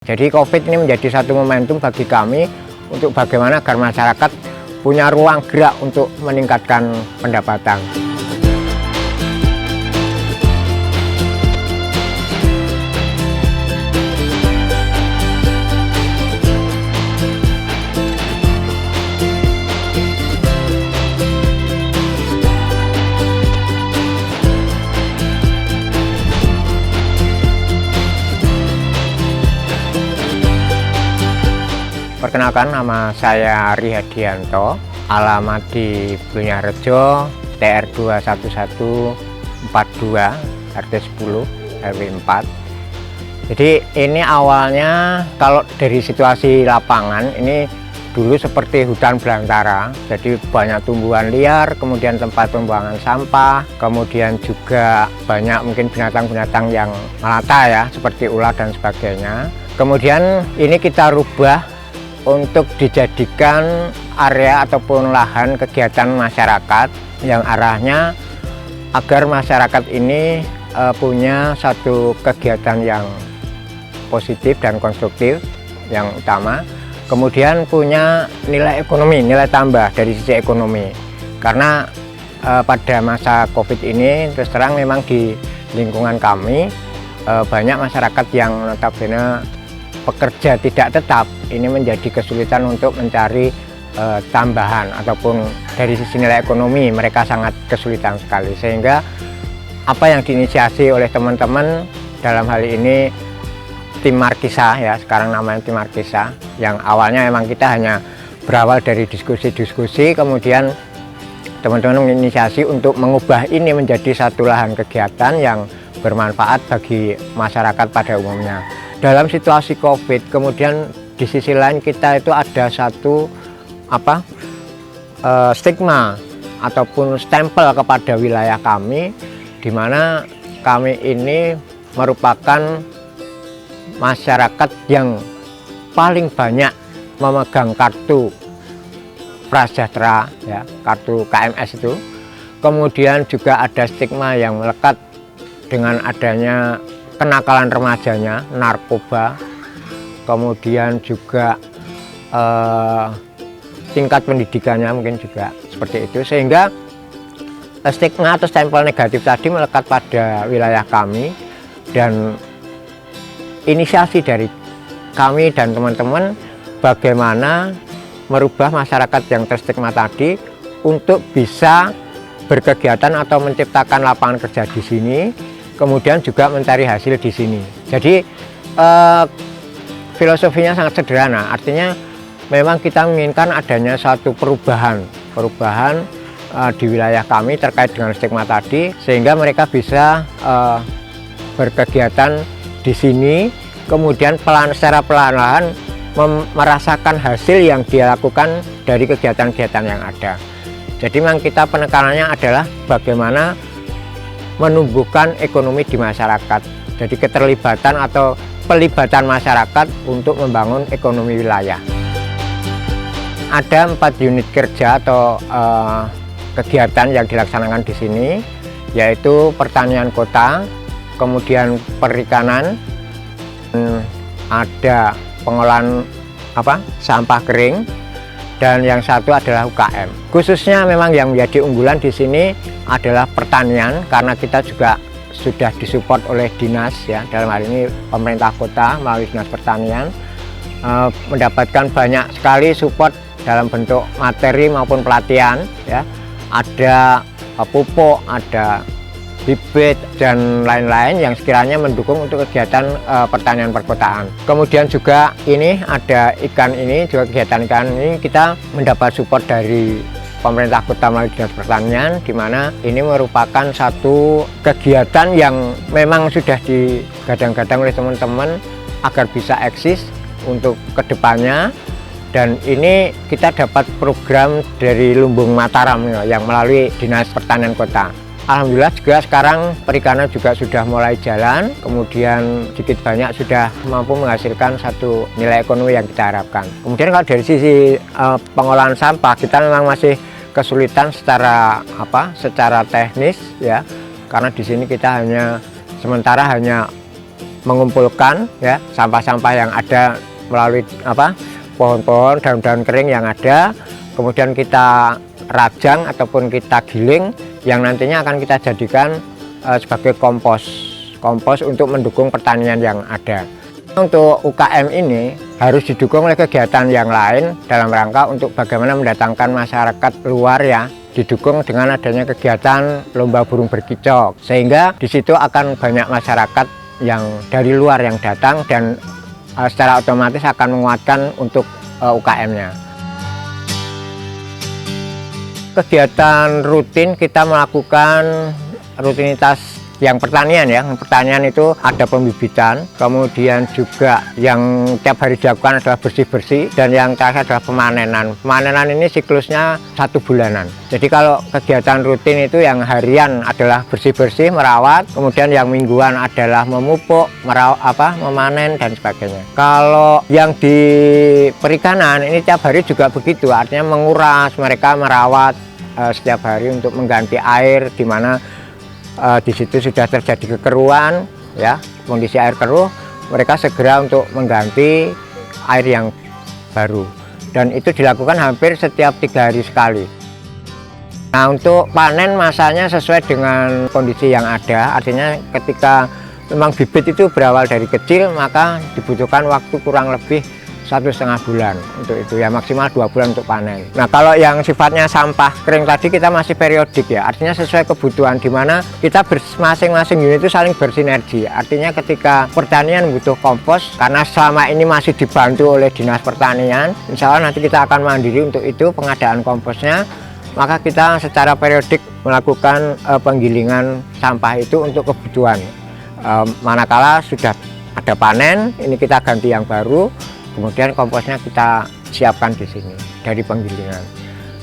Jadi COVID ini menjadi satu momentum bagi kami untuk bagaimana agar masyarakat punya ruang gerak untuk meningkatkan pendapatan. Perkenalkan, nama saya Ari Hadianto, alamat di Blunyarrejo, TR 21142, RT 10, RW 4. Jadi ini awalnya kalau dari situasi lapangan ini dulu seperti hutan belantara, jadi banyak tumbuhan liar, kemudian tempat pembuangan sampah, kemudian juga banyak mungkin binatang-binatang yang melata ya, seperti ular dan sebagainya. Kemudian ini kita rubah untuk dijadikan area ataupun lahan kegiatan masyarakat yang arahnya agar masyarakat ini punya satu kegiatan yang positif dan konstruktif yang utama, kemudian punya nilai ekonomi, nilai tambah dari sisi ekonomi, karena pada masa COVID ini terus terang memang di lingkungan kami banyak masyarakat yang notabene pekerja tidak tetap, ini menjadi kesulitan untuk mencari tambahan ataupun dari sisi nilai ekonomi mereka sangat kesulitan sekali, sehingga apa yang diinisiasi oleh teman-teman dalam hal ini tim Markisa ya, sekarang namanya tim Markisa, yang awalnya memang kita hanya berawal dari diskusi-diskusi, kemudian teman-teman menginisiasi untuk mengubah ini menjadi satu lahan kegiatan yang bermanfaat bagi masyarakat pada umumnya. Dalam situasi COVID, kemudian di sisi lain kita itu ada satu stigma ataupun stempel kepada wilayah kami, di mana kami ini merupakan masyarakat yang paling banyak memegang kartu prasejahtera ya, kartu KMS itu. Kemudian juga ada stigma yang melekat dengan adanya kenakalan remajanya, narkoba, kemudian juga tingkat pendidikannya mungkin juga seperti itu, sehingga stigma atau stempel negatif tadi melekat pada wilayah kami. Dan inisiasi dari kami dan teman-teman bagaimana merubah masyarakat yang terstigma tadi untuk bisa berkegiatan atau menciptakan lapangan kerja di sini, kemudian juga mencari hasil di sini. Jadi filosofinya sangat sederhana, artinya memang kita menginginkan adanya satu perubahan di wilayah kami terkait dengan stigma tadi, sehingga mereka bisa berkegiatan di sini, kemudian secara perlahan-lahan merasakan hasil yang dia lakukan dari kegiatan-kegiatan yang ada. Jadi memang kita penekanannya adalah bagaimana menumbuhkan ekonomi di masyarakat. Jadi keterlibatan atau pelibatan masyarakat untuk membangun ekonomi wilayah. Ada 4 unit kerja atau kegiatan yang dilaksanakan di sini, yaitu pertanian kota, kemudian perikanan, ada pengolahan sampah kering, dan yang satu adalah UKM. Khususnya memang yang menjadi unggulan di sini adalah pertanian, karena kita juga sudah disupport oleh dinas ya, dalam hal ini pemerintah kota melalui dinas pertanian mendapatkan banyak sekali support dalam bentuk materi maupun pelatihan ya. Ada pupuk, ada bibit dan lain-lain yang sekiranya mendukung untuk kegiatan pertanian perkotaan. Kemudian juga ini ada ikan, ini juga kegiatan ikan ini kita mendapat support dari pemerintah kota melalui dinas pertanian, di mana ini merupakan satu kegiatan yang memang sudah digadang-gadang oleh teman-teman agar bisa eksis untuk kedepannya. Dan ini kita dapat program dari Lumbung Mataram yang melalui dinas pertanian kota. Alhamdulillah juga sekarang perikanan juga sudah mulai jalan, kemudian sedikit banyak sudah mampu menghasilkan satu nilai ekonomi yang kita harapkan. Kemudian kalau dari sisi pengolahan sampah, kita memang masih kesulitan secara teknis ya, karena di sini kita sementara hanya mengumpulkan ya sampah-sampah yang ada melalui pohon-pohon, daun-daun kering yang ada, kemudian kita rajang ataupun kita giling yang nantinya akan kita jadikan sebagai kompos untuk mendukung pertanian yang ada. Untuk UKM ini harus didukung oleh kegiatan yang lain dalam rangka untuk bagaimana mendatangkan masyarakat luar ya, didukung dengan adanya kegiatan lomba burung berkicau, sehingga di situ akan banyak masyarakat yang dari luar yang datang dan secara otomatis akan menguatkan untuk UKM-nya. Kegiatan rutin kita melakukan rutinitas yang pertanian ya. Pertanian itu ada pembibitan, kemudian juga yang tiap hari dilakukan adalah bersih-bersih, dan yang terakhir adalah pemanenan. Pemanenan ini siklusnya 1 bulanan. Jadi kalau kegiatan rutin itu yang harian adalah bersih-bersih, merawat, kemudian yang mingguan adalah memupuk, memanen dan sebagainya. Kalau yang di perikanan ini tiap hari juga begitu, artinya menguras, mereka merawat setiap hari untuk mengganti air di mana di situ sudah terjadi kekeruan ya, kondisi air keruh, mereka segera untuk mengganti air yang baru, dan itu dilakukan hampir setiap 3 hari sekali. Nah, untuk panen masanya sesuai dengan kondisi yang ada, artinya ketika memang bibit itu berawal dari kecil maka dibutuhkan waktu kurang lebih 1,5 bulan untuk itu ya, maksimal 2 bulan untuk panen. Nah, kalau yang sifatnya sampah kering tadi kita masih periodik ya, artinya sesuai kebutuhan, di mana kita masing-masing unit itu saling bersinergi. Artinya ketika pertanian butuh kompos, karena selama ini masih dibantu oleh Dinas Pertanian, insya Allah nanti kita akan mandiri untuk itu pengadaan komposnya, maka kita secara periodik melakukan penggilingan sampah itu untuk kebutuhan. Manakala sudah ada panen, ini kita ganti yang baru, kemudian komposnya kita siapkan di sini dari penggilingan.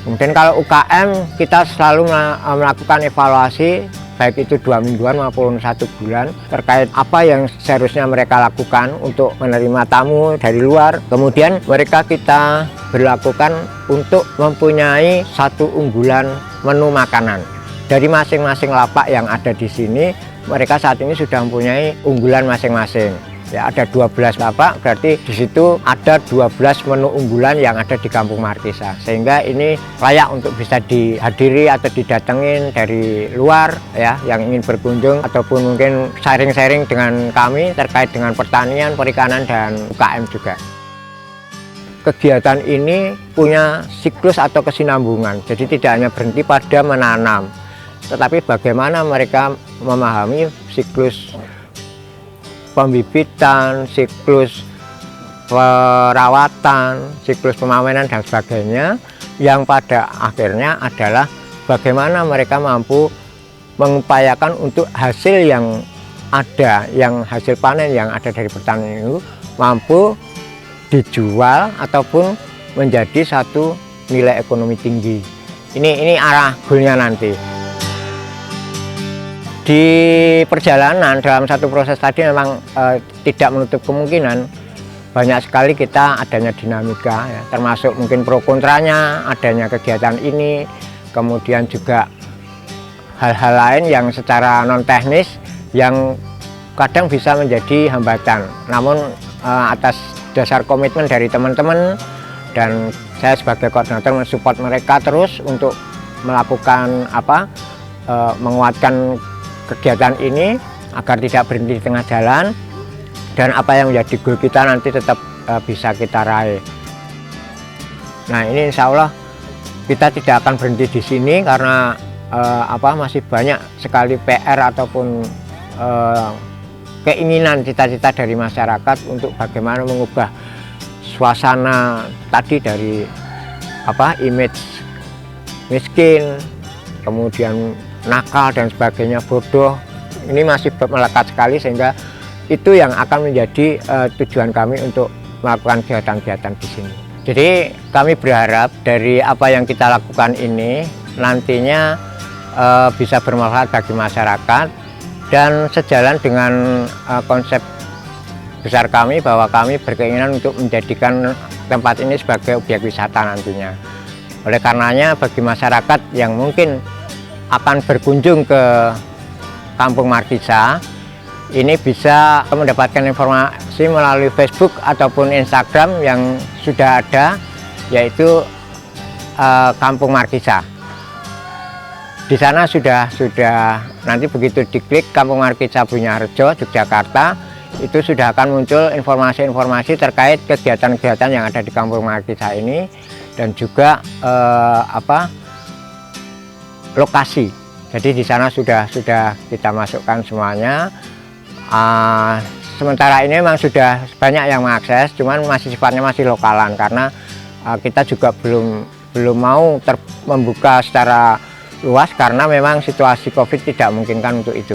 Kemudian kalau UKM kita selalu melakukan evaluasi, baik itu 2 mingguan maupun 1 bulan, terkait apa yang seharusnya mereka lakukan untuk menerima tamu dari luar. Kemudian mereka kita berlakukan untuk mempunyai satu unggulan menu makanan dari masing-masing lapak yang ada di sini. Mereka saat ini sudah mempunyai unggulan masing-masing. Ya, ada 12 lapak, berarti di situ ada 12 menu unggulan yang ada di Kampung Markisa, sehingga ini layak untuk bisa dihadiri atau didatengin dari luar ya, yang ingin berkunjung ataupun mungkin sharing-sharing dengan kami terkait dengan pertanian, perikanan, dan UKM juga. Kegiatan ini punya siklus atau kesinambungan, jadi tidak hanya berhenti pada menanam, tetapi bagaimana mereka memahami siklus pembibitan, siklus perawatan, siklus pemanenan dan sebagainya, yang pada akhirnya adalah bagaimana mereka mampu mengupayakan untuk hasil yang ada, yang hasil panen yang ada dari pertanian itu mampu dijual ataupun menjadi satu nilai ekonomi tinggi. Ini arah goalnya nanti. Di perjalanan dalam satu proses tadi memang tidak menutup kemungkinan banyak sekali kita adanya dinamika ya, termasuk mungkin pro kontranya adanya kegiatan ini, kemudian juga hal-hal lain yang secara non teknis yang kadang bisa menjadi hambatan. Namun atas dasar komitmen dari teman-teman dan saya sebagai koordinator mensupport mereka terus untuk melakukan menguatkan kegiatan ini agar tidak berhenti di tengah jalan, dan apa yang menjadi goal kita nanti tetap bisa kita raih. Nah, ini insya Allah kita tidak akan berhenti di sini karena masih banyak sekali PR ataupun keinginan cita-cita dari masyarakat untuk bagaimana mengubah suasana tadi dari image miskin, kemudian nakal dan sebagainya, bodoh, ini masih melekat sekali, sehingga itu yang akan menjadi tujuan kami untuk melakukan kegiatan-kegiatan di sini. Jadi kami berharap dari apa yang kita lakukan ini nantinya bisa bermanfaat bagi masyarakat dan sejalan dengan konsep besar kami bahwa kami berkeinginan untuk menjadikan tempat ini sebagai objek wisata nantinya. Oleh karenanya bagi masyarakat yang mungkin akan berkunjung ke Kampung Markisa, ini bisa mendapatkan informasi melalui Facebook ataupun Instagram yang sudah ada, yaitu Kampung Markisa. Di sana sudah nanti begitu diklik Kampung Markisa Bunyarjo Yogyakarta, itu sudah akan muncul informasi-informasi terkait kegiatan-kegiatan yang ada di Kampung Markisa ini, dan juga lokasi. Jadi di sana sudah kita masukkan semuanya. Sementara ini memang sudah banyak yang mengakses, cuman masih sifatnya masih lokalan, karena kita juga belum mau membuka secara luas karena memang situasi COVID tidak memungkinkan untuk itu.